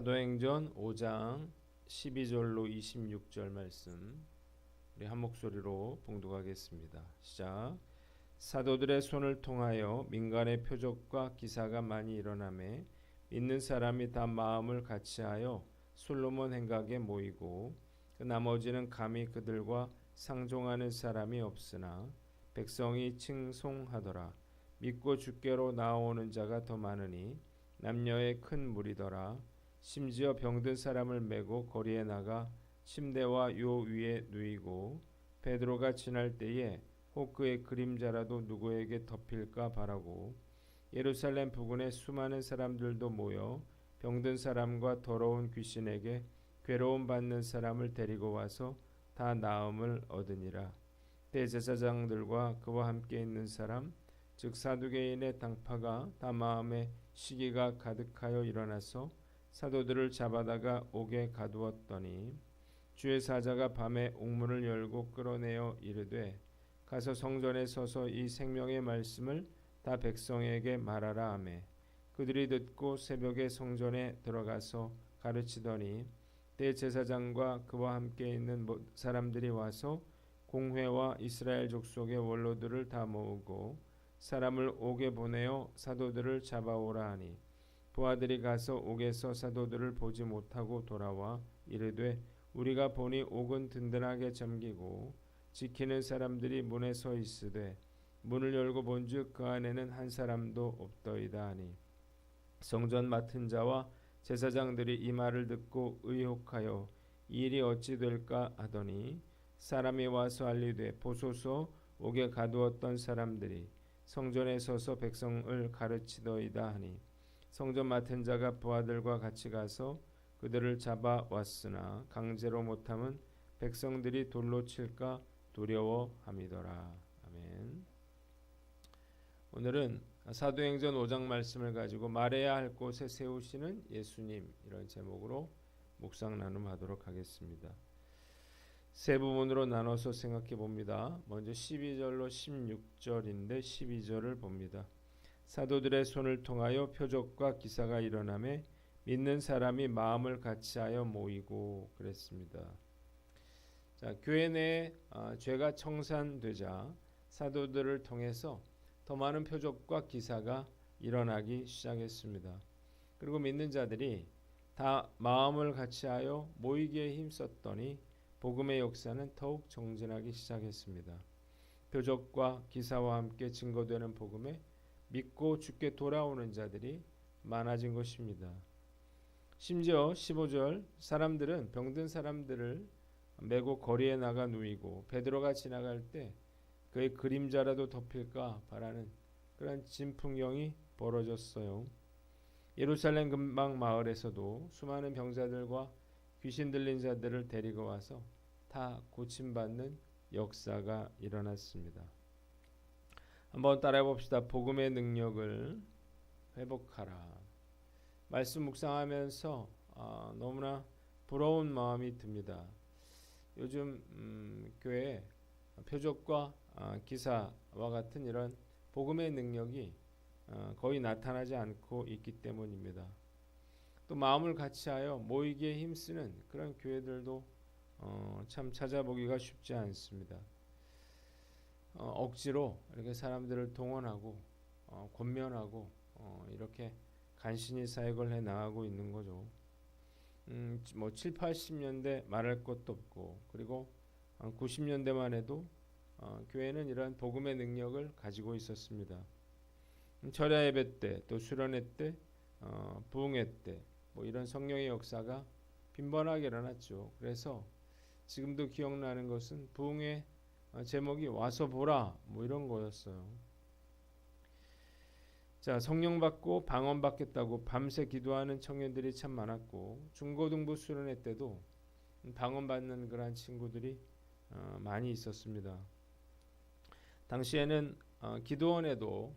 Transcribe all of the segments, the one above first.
사도행전 5장 12절로 26절 말씀 우리 한 목소리로 봉독하겠습니다. 시작. 사도들의 손을 통하여 민간의 표적과 기사가 많이 일어나매 믿는 사람이 다 마음을 같이하여 솔로몬 행각에 모이고 그 나머지는 감히 그들과 상종하는 사람이 없으나 백성이 칭송하더라. 믿고 주께로 나오는 자가 더 많으니 남녀의 큰 무리더라. 심지어 병든 사람을 메고 거리에 나가 침대와 요 위에 누이고 베드로가 지날 때에 혹 그의 그림자라도 누구에게 덮일까 바라고 예루살렘 부근에 수많은 사람들도 모여 병든 사람과 더러운 귀신에게 괴로움 받는 사람을 데리고 와서 다 나음을 얻으니라. 대제사장들과 그와 함께 있는 사람 즉 사두개인의 당파가 다 마음에 시기가 가득하여 일어나서 사도들을 잡아다가 옥에 가두었더니 주의 사자가 밤에 옥문을 열고 끌어내어 이르되 가서 성전에 서서 이 생명의 말씀을 다 백성에게 말하라 하매 그들이 듣고 새벽에 성전에 들어가서 가르치더니 대제사장과 그와 함께 있는 사람들이 와서 공회와 이스라엘 족속의 원로들을 다 모으고 사람을 옥에 보내어 사도들을 잡아오라 하니 부하들이 가서 옥에서 사도들을 보지 못하고 돌아와 이르되 우리가 보니 옥은 든든하게 잠기고 지키는 사람들이 문에 서 있으되 문을 열고 본즉 그 안에는 한 사람도 없더이다 하니 성전 맡은 자와 제사장들이 이 말을 듣고 의혹하여 이 일이 어찌 될까 하더니 사람이 와서 알리되 보소서 옥에 가두었던 사람들이 성전에 서서 백성을 가르치더이다 하니 성전 맡은 자가 부하들과 같이 가서 그들을 잡아왔으나 강제로 못함은 백성들이 돌로 칠까 두려워함이더라. 아멘. 오늘은 사도행전 5장 말씀을 가지고 말해야 할 곳에 세우시는 예수님 이런 제목으로 묵상 나눔하도록 하겠습니다. 세 부분으로 나눠서 생각해 봅니다. 먼저 12절로 16절인데 12절을 봅니다. 사도들의 손을 통하여 표적과 기사가 일어나매 믿는 사람이 마음을 같이하여 모이고 그랬습니다. 자, 교회 내에 죄가 청산되자 사도들을 통해서 더 많은 표적과 기사가 일어나기 시작했습니다. 그리고 믿는 자들이 다 마음을 같이하여 모이기에 힘썼더니 복음의 역사는 더욱 정진하기 시작했습니다. 표적과 기사와 함께 증거되는 복음에 믿고 주께 돌아오는 자들이 많아진 것입니다. 심지어 15절 사람들은 병든 사람들을 메고 거리에 나가 누이고 베드로가 지나갈 때 그의 그림자라도 덮일까 바라는 그런 진풍경이 벌어졌어요. 예루살렘 근방 마을에서도 수많은 병자들과 귀신 들린 자들을 데리고 와서 다 고침받는 역사가 일어났습니다. 한번 따라해 봅시다. 복음의 능력을 회복하라. 말씀 묵상하면서 너무나 부러운 마음이 듭니다. 요즘 교회에 표적과 기사와 같은 이런 복음의 능력이 거의 나타나지 않고 있기 때문입니다. 또 마음을 같이하여 모이기에 힘쓰는 그런 교회들도 참 찾아보기가 쉽지 않습니다. 억지로 이렇게 사람들을 동원하고 권면하고 이렇게 간신히 사역을 해 나가고 있는 거죠. 뭐 7, 80년대 말할 것도 없고 그리고 90년대만 해도 교회는 이러한 복음의 능력을 가지고 있었습니다. 철야 예배 때 또 수련회 때 부흥회 때 뭐 이런 성령의 역사가 빈번하게 일어났죠. 그래서 지금도 기억나는 것은 부흥회 제목이 와서 보라 뭐 이런 거였어요. 자, 성령 받고 방언 받겠다고 밤새 기도하는 청년들이 참 많았고 중고등부 수련회 때도 방언 받는 그런 친구들이 많이 있었습니다. 당시에는 기도원에도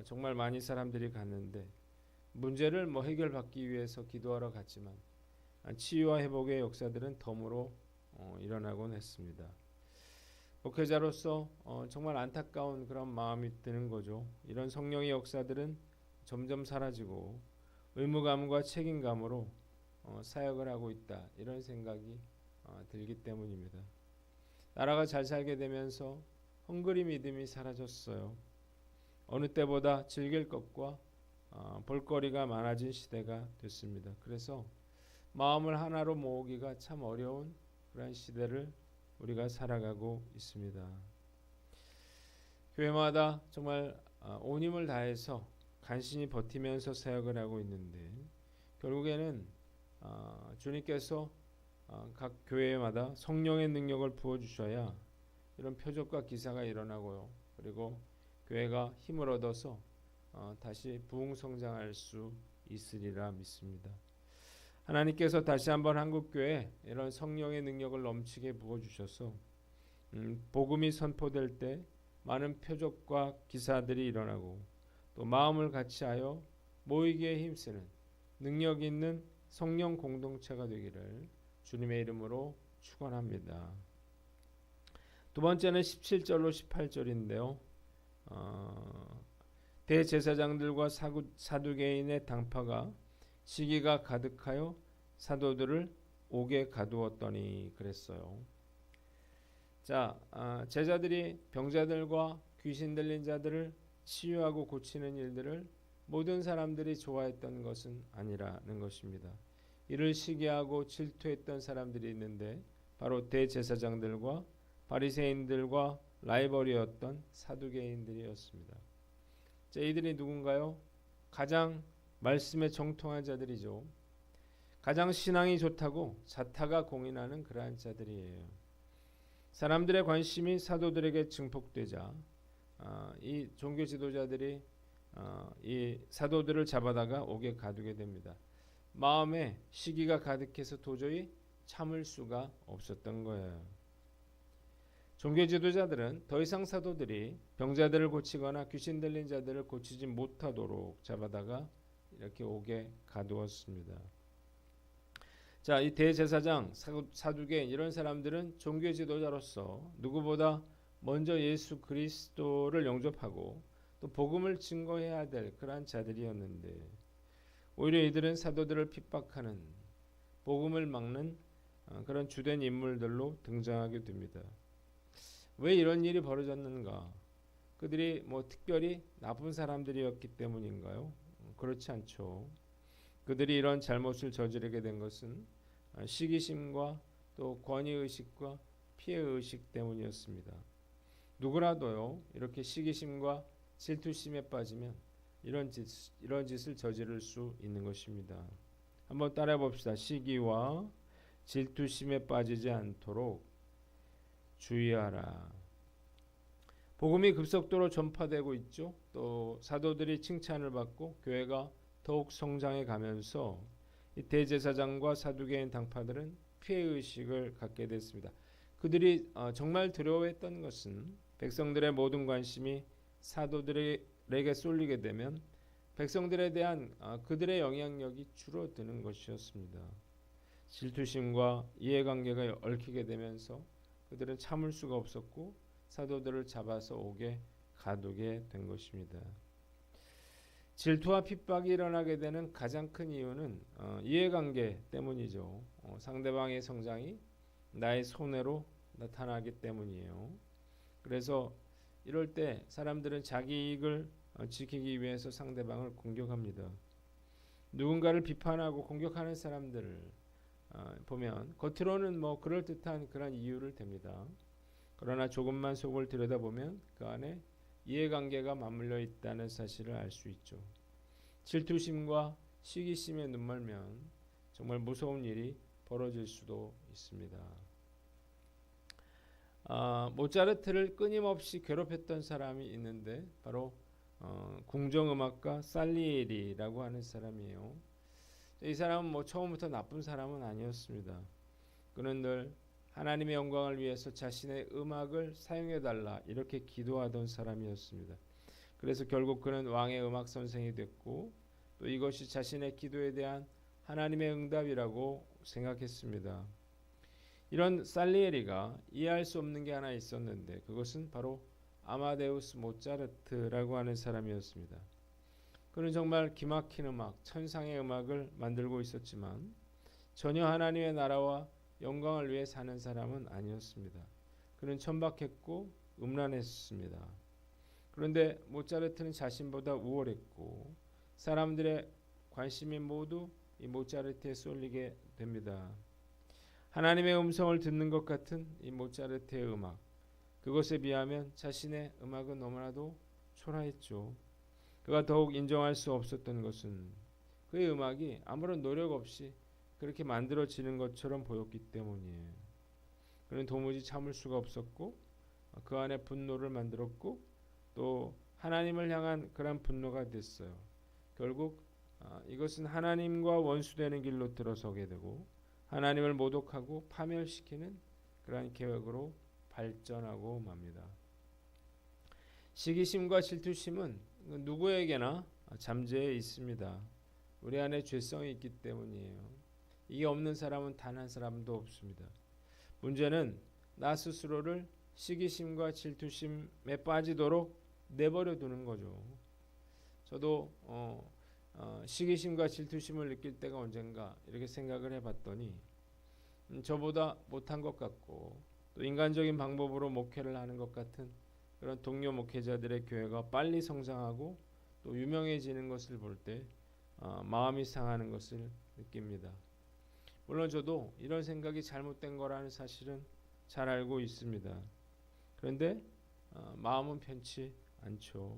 정말 많이 사람들이 갔는데 문제를 뭐 해결받기 위해서 기도하러 갔지만 치유와 회복의 역사들은 덤으로 일어나곤 했습니다. 목회자로서 정말 안타까운 그런 마음이 드는 거죠. 이런 성령의 역사들은 점점 사라지고 의무감과 책임감으로 사역을 하고 있다 이런 생각이 들기 때문입니다. 나라가 잘 살게 되면서 헝그리 믿음이 사라졌어요. 어느 때보다 즐길 것과 볼거리가 많아진 시대가 됐습니다. 그래서 마음을 하나로 모으기가 참 어려운 그런 시대를 우리가 살아가고 있습니다. 교회마다 정말 온 힘을 다해서 간신히 버티면서 사역을 하고 있는데 결국에는 주님께서 각 교회마다 성령의 능력을 부어주셔야 이런 표적과 기사가 일어나고요. 그리고 교회가 힘을 얻어서 다시 부흥성장할 수 있으리라 믿습니다. 하나님께서 다시 한번 한국교회에 이런 성령의 능력을 넘치게 부어주셔서 복음이 선포될 때 많은 표적과 기사들이 일어나고 또 마음을 같이하여 모이기에 힘쓰는 능력 있는 성령 공동체가 되기를 주님의 이름으로 축원합니다. 두 번째는 17절로 18절인데요. 대제사장들과 사두개인의 당파가 시기가 가득하여 사도들을 옥에 가두었더니 그랬어요. 자, 제자들이 병자들과 귀신 들린 자들을 치유하고 고치는 일들을 모든 사람들이 좋아했던 것은 아니라는 것입니다. 이를 시기하고 질투했던 사람들이 있는데 바로 대제사장들과 바리새인들과 라이벌이었던 사두개인들이었습니다. 자, 이들이 누군가요? 가장 말씀에 정통한 자들이죠. 가장 신앙이 좋다고 자타가 공인하는 그러한 자들이에요. 사람들의 관심이 사도들에게 증폭되자 이 종교 지도자들이 이 사도들을 잡아다가 옥에 가두게 됩니다. 마음에 시기가 가득해서 도저히 참을 수가 없었던 거예요. 종교 지도자들은 더 이상 사도들이 병자들을 고치거나 귀신 들린 자들을 고치지 못하도록 잡아다가 이렇게 옥에 가두었습니다. 자, 이 대제사장, 사두개인 이런 사람들은 종교 지도자로서 누구보다 먼저 예수 그리스도를 영접하고 또 복음을 증거해야 될 그러한 자들이었는데 오히려 이들은 사도들을 핍박하는 복음을 막는 그런 주된 인물들로 등장하게 됩니다. 왜 이런 일이 벌어졌는가? 그들이 뭐 특별히 나쁜 사람들이었기 때문인가요? 그렇지 않죠. 그들이 이런 잘못을 저지르게 된 것은 시기심과 또 권위의식과 피해의식 때문이었습니다. 누구라도요 이렇게 시기심과 질투심에 빠지면 이런 짓을 저지를 수 있는 것입니다. 한번 따라해 봅시다. 시기와 질투심에 빠지지 않도록 주의하라. 복음이 급속도로 전파되고 있죠. 또 사도들이 칭찬을 받고 교회가 더욱 성장해 가면서 이 대제사장과 사두개인 당파들은 피해의식을 갖게 됐습니다. 그들이 정말 두려워했던 것은 백성들의 모든 관심이 사도들에게 쏠리게 되면 백성들에 대한 그들의 영향력이 줄어드는 것이었습니다. 질투심과 이해관계가 얽히게 되면서 그들은 참을 수가 없었고 사도들을 잡아서 옥에 가두게 된 것입니다. 질투와 핍박이 일어나게 되는 가장 큰 이유는 이해관계 때문이죠. 상대방의 성장이 나의 손해로 나타나기 때문이에요. 그래서 이럴 때 사람들은 자기 이익을 지키기 위해서 상대방을 공격합니다. 누군가를 비판하고 공격하는 사람들을 보면 겉으로는 뭐 그럴듯한 그런 이유를 댑니다. 그러나 조금만 속을 들여다보면 그 안에 이해관계가 맞물려 있다는 사실을 알 수 있죠. 질투심과 시기심에 눈멀면 정말 무서운 일이 벌어질 수도 있습니다. 모차르트를 끊임없이 괴롭혔던 사람이 있는데 바로 궁정음악가 살리에리라고 하는 사람이에요. 이 사람은 뭐 처음부터 나쁜 사람은 아니었습니다. 그는 늘 하나님의 영광을 위해서 자신의 음악을 사용해달라 이렇게 기도하던 사람이었습니다. 그래서 결국 그는 왕의 음악 선생이 됐고 또 이것이 자신의 기도에 대한 하나님의 응답이라고 생각했습니다. 이런 살리에리가 이해할 수 없는 게 하나 있었는데 그것은 바로 아마데우스 모차르트라고 하는 사람이었습니다. 그는 정말 기막힌 음악, 천상의 음악을 만들고 있었지만 전혀 하나님의 나라와 영광을 위해 사는 사람은 아니었습니다. 그는 천박했고 음란했습니다. 그런데 모차르트는 자신보다 우월했고 사람들의 관심이 모두 이 모차르트에 쏠리게 됩니다. 하나님의 음성을 듣는 것 같은 이 모차르트의 음악, 그것에 비하면 자신의 음악은 너무나도 초라했죠. 그가 더욱 인정할 수 없었던 것은 그의 음악이 아무런 노력 없이 그렇게 만들어지는 것처럼 보였기 때문이에요. 그는 도무지 참을 수가 없었고 그 안에 분노를 만들었고 또 하나님을 향한 그런 분노가 됐어요. 결국 이것은 하나님과 원수되는 길로 들어서게 되고 하나님을 모독하고 파멸시키는 그러한 계획으로 발전하고 맙니다. 시기심과 질투심은 누구에게나 잠재해 있습니다. 우리 안에 죄성이 있기 때문이에요. 이게 없는 사람은 단 한 사람도 없습니다. 문제는 나 스스로를 시기심과 질투심에 빠지도록 내버려 두는 거죠. 저도 시기심과 질투심을 느낄 때가 언젠가 이렇게 생각을 해봤더니 저보다 못한 것 같고 또 인간적인 방법으로 목회를 하는 것 같은 그런 동료 목회자들의 교회가 빨리 성장하고 또 유명해지는 것을 볼 때 마음이 상하는 것을 느낍니다. 물론 저도 이런 생각이 잘못된 거라는 사실은 잘 알고 있습니다. 그런데 마음은 편치 않죠.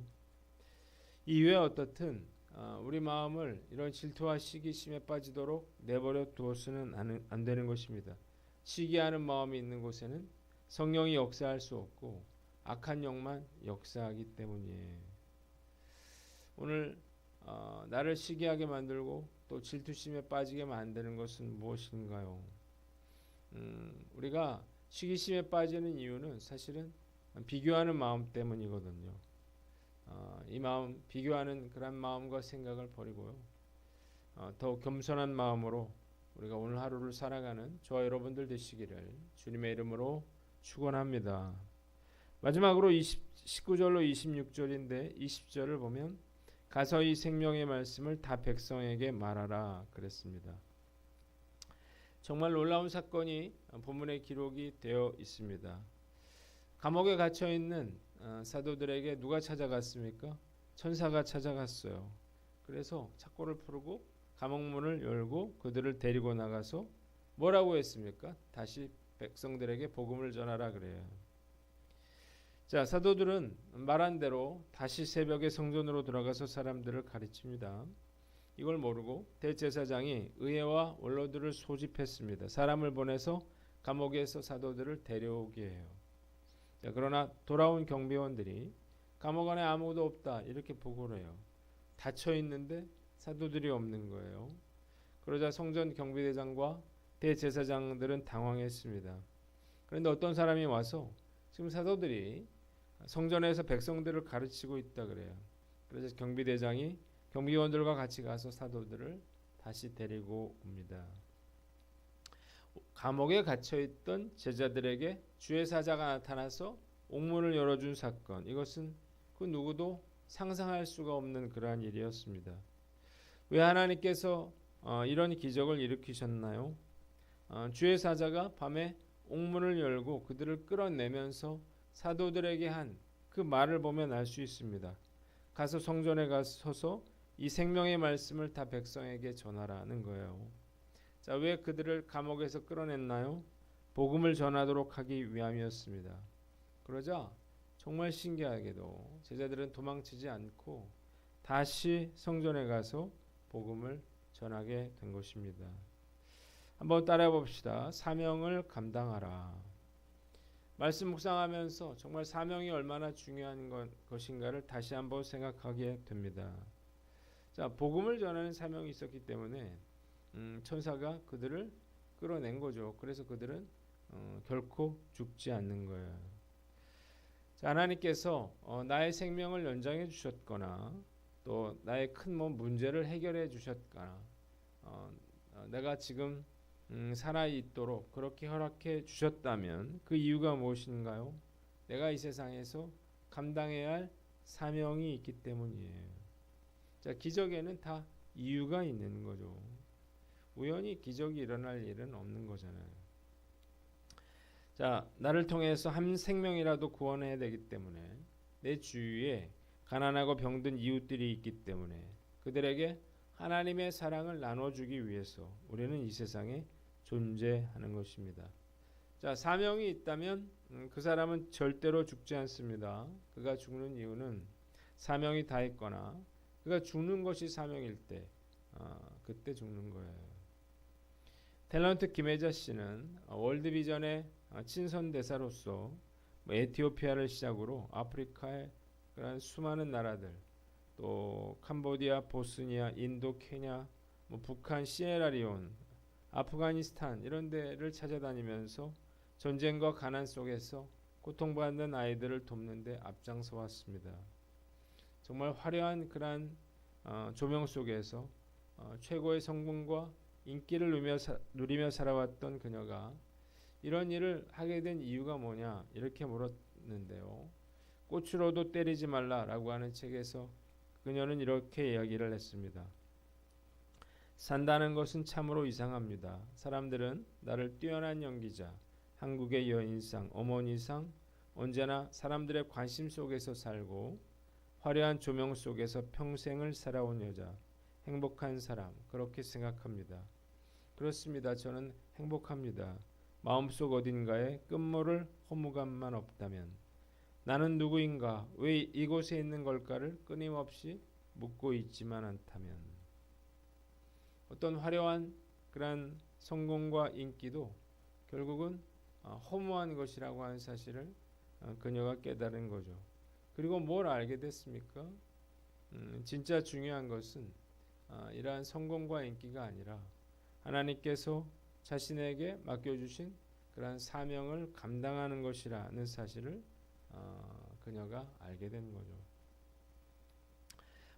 이외에 어떻든 우리 마음을 이런 질투와 시기심에 빠지도록 내버려 두어서는 안 되는 것입니다. 시기하는 마음이 있는 곳에는 성령이 역사할 수 없고 악한 영만 역사하기 때문이에요. 오늘 나를 시기하게 만들고 또 질투심에 빠지게 만드는 것은 무엇인가요? 우리가 시기심에 빠지는 이유는 사실은 비교하는 마음 때문이거든요. 이 마음, 비교하는 그런 마음과 생각을 버리고요. 더욱 겸손한 마음으로 우리가 오늘 하루를 살아가는 저와 여러분들 되시기를 주님의 이름으로 축원합니다. 마지막으로 19절로 26절인데 20절을 보면 가서 이 생명의 말씀을 다 백성에게 말하라 그랬습니다. 정말 놀라운 사건이 본문에 기록이 되어 있습니다. 감옥에 갇혀 있는 사도들에게 누가 찾아갔습니까? 천사가 찾아갔어요. 그래서 착고를 풀고 감옥문을 열고 그들을 데리고 나가서 뭐라고 했습니까? 다시 백성들에게 복음을 전하라 그래요. 자, 사도들은 말한 대로 다시 새벽에 성전으로 들어가서 사람들을 가르칩니다. 이걸 모르고 대제사장이 의회와 원로들을 소집했습니다. 사람을 보내서 감옥에서 사도들을 데려오게 해요. 자, 그러나 돌아온 경비원들이 감옥 안에 아무도 없다 이렇게 보고를 해요. 닫혀 있는데 사도들이 없는 거예요. 그러자 성전 경비대장과 대제사장들은 당황했습니다. 그런데 어떤 사람이 와서 지금 사도들이 성전에서 백성들을 가르치고 있다 그래요. 그래서 경비대장이 경비원들과 같이 가서 사도들을 다시 데리고 옵니다. 감옥에 갇혀있던 제자들에게 주의 사자가 나타나서 옥문을 열어준 사건, 이것은 그 누구도 상상할 수가 없는 그러한 일이었습니다. 왜 하나님께서 이런 기적을 일으키셨나요? 주의 사자가 밤에 옥문을 열고 그들을 끌어내면서 사도들에게 한 그 말을 보면 알 수 있습니다. 가서 성전에 가서서 이 생명의 말씀을 다 백성에게 전하라는 거예요. 자, 왜 그들을 감옥에서 끌어냈나요? 복음을 전하도록 하기 위함이었습니다. 그러자 정말 신기하게도 제자들은 도망치지 않고 다시 성전에 가서 복음을 전하게 된 것입니다. 한번 따라해 봅시다. 사명을 감당하라. 말씀 묵상하면서 정말 사명이 얼마나 중요한 것인가를 다시 한번 생각하게 됩니다. 자, 복음을 전하는 사명이 있었기 때문에 천사가 그들을 끌어낸 거죠. 그래서 그들은 결코 죽지 않는 거예요. 자, 하나님께서 나의 생명을 연장해 주셨거나 또 나의 큰 문제를 해결해 주셨거나 내가 지금 살아있도록 그렇게 허락해 주셨다면 그 이유가 무엇인가요? 내가 이 세상에서 감당해야 할 사명이 있기 때문이에요. 자, 기적에는 다 이유가 있는 거죠. 우연히 기적이 일어날 일은 없는 거잖아요. 자, 나를 통해서 한 생명이라도 구원해야 되기 때문에 내 주위에 가난하고 병든 이웃들이 있기 때문에 그들에게 하나님의 사랑을 나눠주기 위해서 우리는 이 세상에 존재하는 것입니다. 자, 사명이 있다면 그 사람은 절대로 죽지 않습니다. 그가 죽는 이유는 사명이 다 있거나 그가 죽는 것이 사명일 때 그때 죽는 거예요. 탤런트 김혜자 씨는 월드비전의 친선 대사로서 에티오피아를 시작으로 아프리카의 그런 수많은 나라들, 또 캄보디아, 보스니아, 인도, 케냐, 북한, 시에라리온, 아프가니스탄 이런 데를 찾아다니면서 전쟁과 가난 속에서 고통받는 아이들을 돕는 데 앞장서 왔습니다. 정말 화려한 그런 조명 속에서 최고의 성공과 인기를 누리며 살아왔던 그녀가 이런 일을 하게 된 이유가 뭐냐 이렇게 물었는데요. 꽃으로도 때리지 말라라고 하는 책에서 그녀는 이렇게 이야기를 했습니다. 산다는 것은 참으로 이상합니다. 사람들은 나를 뛰어난 연기자, 한국의 여인상, 어머니상, 언제나 사람들의 관심 속에서 살고 화려한 조명 속에서 평생을 살아온 여자, 행복한 사람 그렇게 생각합니다. 그렇습니다. 저는 행복합니다. 마음속 어딘가에 끝모를 허무감만 없다면 나는 누구인가 왜 이곳에 있는 걸까를 끊임없이 묻고 있지만 않다면 어떤 화려한 그런 성공과 인기도 결국은 허무한 것이라고 하는 사실을 그녀가 깨달은 거죠. 그리고 뭘 알게 됐습니까? 진짜 중요한 것은 이러한 성공과 인기가 아니라 하나님께서 자신에게 맡겨주신 그러한 사명을 감당하는 것이라는 사실을 그녀가 알게 된 거죠.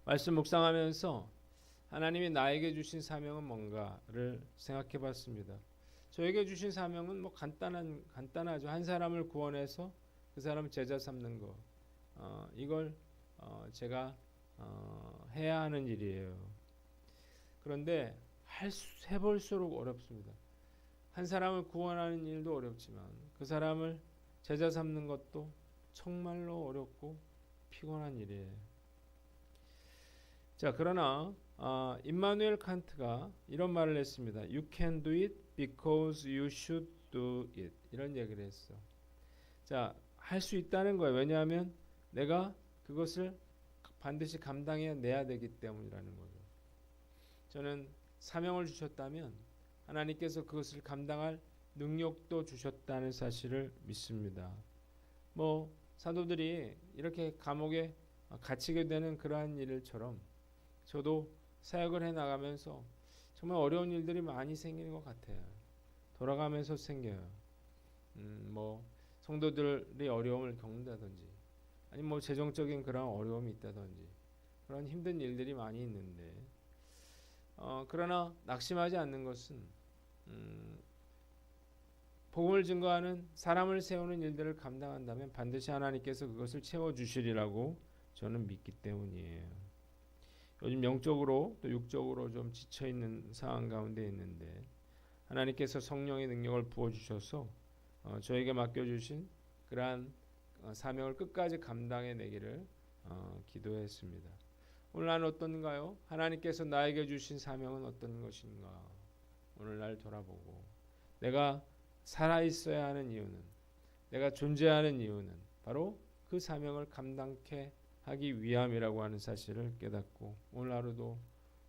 말씀 묵상하면서 하나님이 나에게 주신 사명은 뭔가를 생각해 봤습니다. 저에게 주신 사명은 간단하죠. 한 사람을 구원해서 그 사람 제자 삼는 거. 이걸 제가 해야 하는 일이에요. 그런데 해볼수록 어렵습니다. 한 사람을 구원하는 일도 어렵지만 그 사람을 제자 삼는 것도 정말로 어렵고 피곤한 일이에요. 자, 그러나 임마누엘 칸트가 이런 말을 했습니다. You can do it because you should do it. 이런 얘기를 했어. 자, 할 수 있다는 거예요. 왜냐하면 내가 그것을 반드시 감당해내야 되기 때문이라는 거죠. 저는 사명을 주셨다면 하나님께서 그것을 감당할 능력도 주셨다는 사실을 믿습니다. 사도들이 이렇게 감옥에 갇히게 되는 그러한 일처럼 저도 사역을 해나가면서 정말 어려운 일들이 많이 생기는 것 같아요. 돌아가면서 생겨요. 성도들이 어려움을 겪는다든지 아니면 재정적인 그런 어려움이 있다든지 그런 힘든 일들이 많이 있는데 그러나 낙심하지 않는 것은 복음을 증거하는 사람을 세우는 일들을 감당한다면 반드시 하나님께서 그것을 채워주시리라고 저는 믿기 때문이에요. 요즘 영적으로 또 육적으로 좀 지쳐있는 상황 가운데 있는데 하나님께서 성령의 능력을 부어주셔서 저에게 맡겨주신 그러한 사명을 끝까지 감당해내기를 기도했습니다. 오늘 나는 어떤가요? 하나님께서 나에게 주신 사명은 어떤 것인가? 오늘 날 돌아보고 내가 살아있어야 하는 이유는 내가 존재하는 이유는 바로 그 사명을 감당케 하기 위함이라고 하는 사실을 깨닫고 오늘 하루도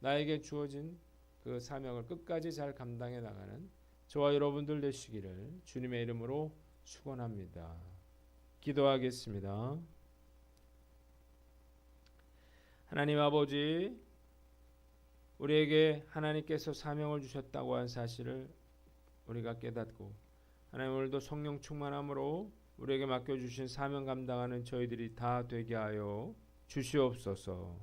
나에게 주어진 그 사명을 끝까지 잘 감당해 나가는 저와 여러분들 되시기를 주님의 이름으로 축원합니다. 기도하겠습니다. 하나님 아버지, 우리에게 하나님께서 사명을 주셨다고 한 사실을 우리가 깨닫고 하나님 오늘도 성령 충만함으로 우리에게 맡겨주신 사명 감당하는 저희들이 다 되게 하여 주시옵소서.